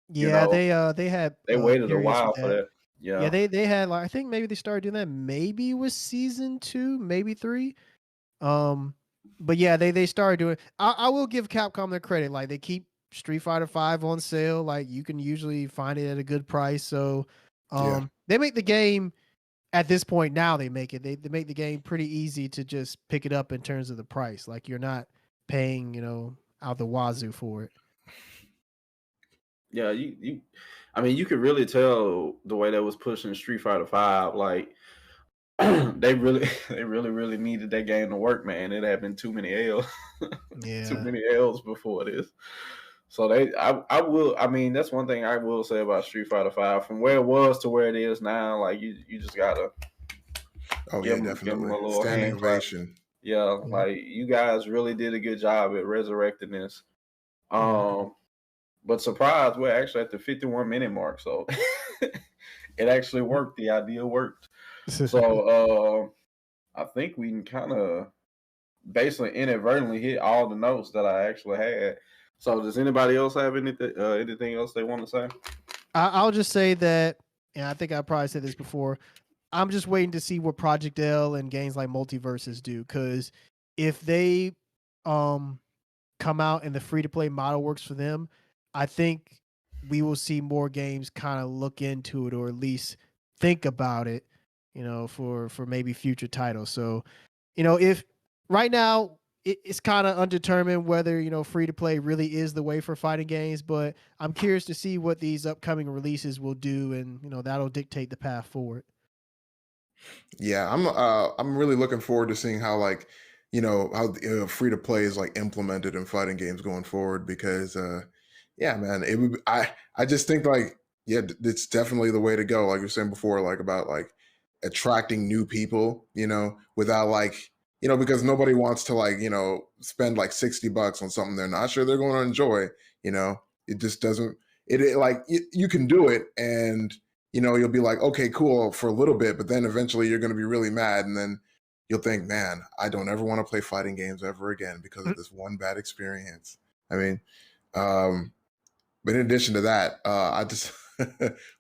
You Yeah, know, they had they waited a periods with while for that. that. Yeah, Yeah. they had like I think maybe they started doing that maybe with season 2, maybe 3. Um, but yeah, they started doing. I will give Capcom their credit. Like they keep Street Fighter 5 on sale. Like you can usually find it at a good price. So, Yeah. they make the game at this point now. They make it. They make the game pretty easy to just pick it up in terms of the price. Like you're not paying out the wazoo for it. Yeah, I mean, you could really tell the way that was pushing Street Fighter 5, like they really needed that game to work, man. It had been too many L's. Too Yeah. many L's before this. So I mean, that's one thing I will say about Street Fighter 5. From where it was to where it is now, like you just gotta Oh give yeah, them definitely. a little Standing hand clap. ovation. Yeah, Yeah. like you guys really did a good job at resurrecting this. Mhm. But surprise, we're actually at the 51-minute mark, so it actually worked. The idea worked. So I think we can kind of basically inadvertently hit all the notes that I actually had. So does anybody else have anything else they want to say? I'll just say that, and I think I probably said this before. I'm just waiting to see what Project L and games like Multiverses do, because if they come out and the free to play model works for them, I think we will see more games kind of look into it or at least think about it, for maybe future titles. So, if right now it's kind of undetermined whether free to play really is the way for fighting games, but I'm curious to see what these upcoming releases will do, and that'll dictate the path forward. Yeah, I'm really looking forward to seeing how like how free to play is like implemented in fighting games going forward because yeah, man, it would I just think like yeah, it's definitely the way to go. Like you're saying before, like about like attracting new people, without like because nobody wants to like spend like $60 on something they're not sure they're going to enjoy. You know, it just doesn't. It like you can do it and you'll be like, okay, cool for a little bit, but then eventually you're going to be really mad. And then you'll think, man, I don't ever want to play fighting games ever again because of this one bad experience. I mean, but in addition to that, I just,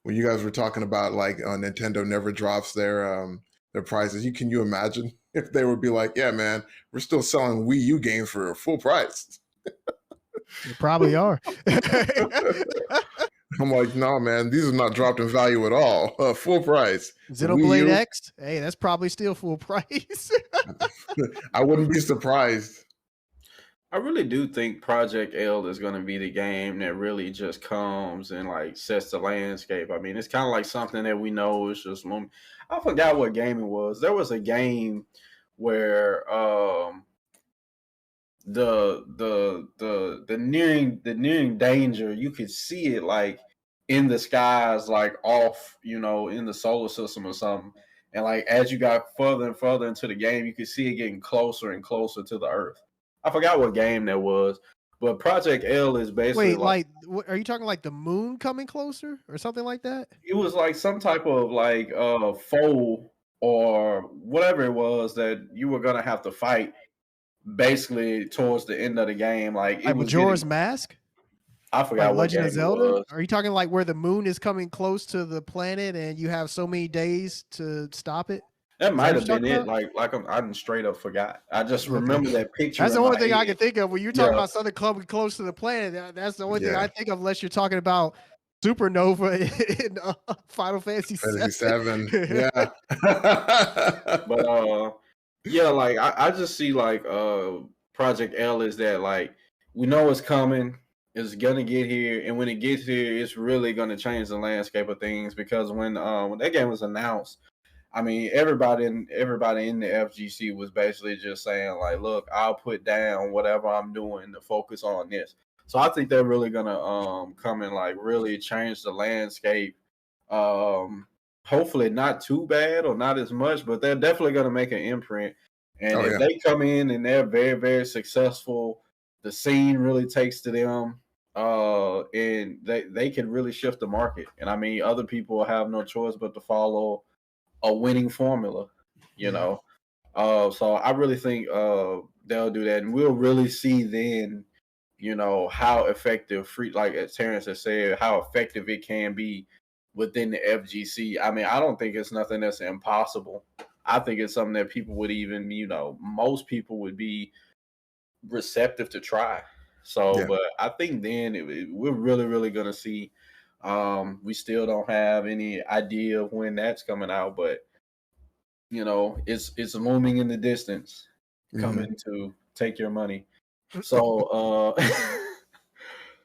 when you guys were talking about like Nintendo never drops their prices, can you imagine if they would be like, yeah, man, we're still selling Wii U games for full price? You probably are. I'm like, no, man, these are not dropped in value at all. Full price. The Wii Xenoblade U, X, hey, that's probably still full price. I wouldn't be surprised. I really do think Project L is going to be the game that really just comes and like sets the landscape. I mean, it's kind of like something that we know is just. I forgot what game it was. There was a game where the nearing danger, you could see it like in the skies, like off, in the solar system or something. And like as you got further and further into the game, you could see it getting closer and closer to the Earth. I forgot what game that was, but Project L is basically Wait, like, are you talking like the moon coming closer or something like that? it was like some type of like foe or whatever it was that you were gonna have to fight basically towards the end of the game. Like it Like was Majora's getting, Mask? I Like forgot what Legend game of it Zelda? was. Are you talking like where the moon is coming close to the planet and you have so many days to stop it? That Is that might what have you're been talking it. about? Like I didn't straight up forgot. I just Okay. remember that picture That's the in my only thing I can head. think of when you're talking Yeah, about something coming close to the planet. That's the only thing I Yeah. think of, unless you're talking about Supernova in Final Fantasy Fantasy 7. 7. Yeah. but yeah, like I just see like Project L is that like we know it's coming, it's gonna get here, and when it gets here, it's really gonna change the landscape of things because when that game was announced, I mean everybody in the FGC was basically just saying like, look, I'll put down whatever I'm doing to focus on this. So I think they're really gonna come and like really change the landscape. Um Hopefully not too bad or not as much, but they're definitely going to make an imprint. And Oh if yeah. they come in and they're very, very successful, the scene really takes to them, and they can really shift the market. And I mean, other people have no choice but to follow a winning formula, you know. So I really think they'll do that, and we'll really see then, you know, how effective like as Terance has said, how effective it can be within the FGC. I mean, I don't think it's nothing that's impossible. I think it's something that people would even, you know, most people would be receptive to try. So, but I think then we're really, really going to see. We still don't have any idea of when that's coming out, but you know, it's looming in the distance, coming to take your money. So,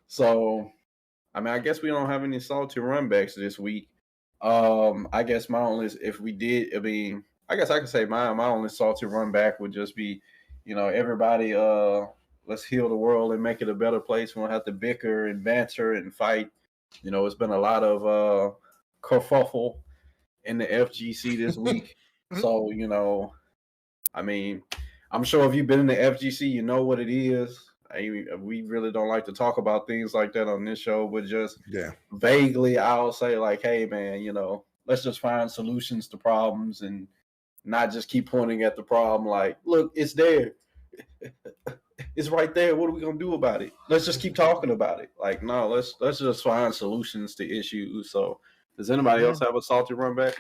so I mean, I guess we don't have any salty runbacks this week. I guess my only, if we did, I mean, I guess I could say my only salty run back would just be, you know, everybody, let's heal the world and make it a better place. We don't have to bicker and banter and fight. You know, it's been a lot of kerfuffle in the FGC this week. So, you know, I mean, I'm sure if you've been in the FGC, you know what it is. We really don't like to talk about things like that on this show, but just vaguely, I'll say like, hey, man, you know, let's just find solutions to problems and not just keep pointing at the problem. Like, look, it's there. It's right there. What are we gonna do about it? Let's just keep talking about it. Like, no, let's just find solutions to issues. So, does anybody else have a salty run back?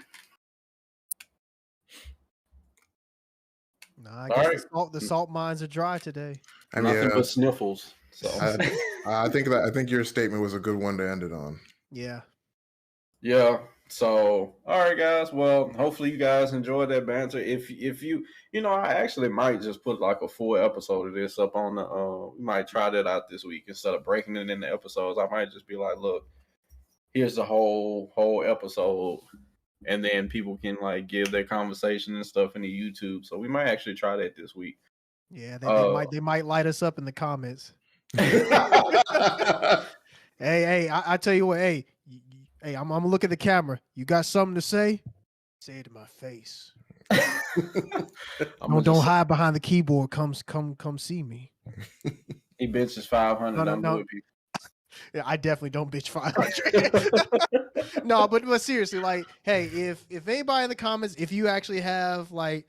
No, I guess the salt mines are dry today. I mean, nothing but sniffles. So I think your statement was a good one to end it on. Yeah. So, all right, guys. Well, hopefully you guys enjoyed that banter. If you, you know, I actually might just put like a full episode of this up on the. We might try that out this week instead of breaking it into episodes. I might just be like, look, here's the whole episode, and then people can like give their conversation and stuff into YouTube. So we might actually try that this week. Yeah, they might light us up in the comments. Hey, I tell you what, hey, I'm gonna look at the camera. You got something to say? Say it to my face. Don't hide behind the keyboard. Come see me. He bitches 500. No. Yeah, I definitely don't bitch 500. No, but seriously, like, hey, if anybody in the comments, if you actually have like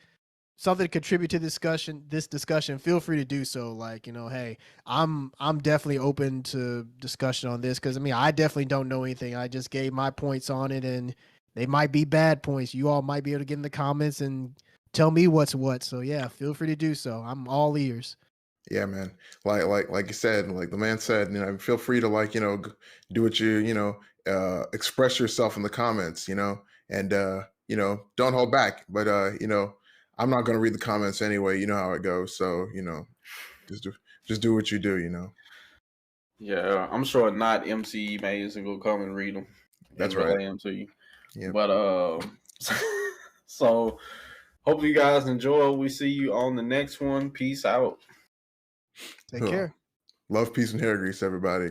something to contribute to this discussion, feel free to do so. Like, you know, hey, I'm definitely open to discussion on this because I mean, I definitely don't know anything. I just gave my points on it, and they might be bad points. You all might be able to get in the comments and tell me what's what. So yeah, feel free to do so. I'm all ears. Yeah, man. Like you said, like the man said, you know, feel free to like, you know, do what you know, express yourself in the comments, you know, and you know, don't hold back. But you know, I'm not gonna read the comments anyway. You know how it goes. So you know, just do what you do. You know. Yeah, I'm sure not MC Mays will come and read them. That's right. To you. Yeah. But so hope you guys enjoy. We see you on the next one. Peace out. Take care. Love, peace, and hair grease, everybody.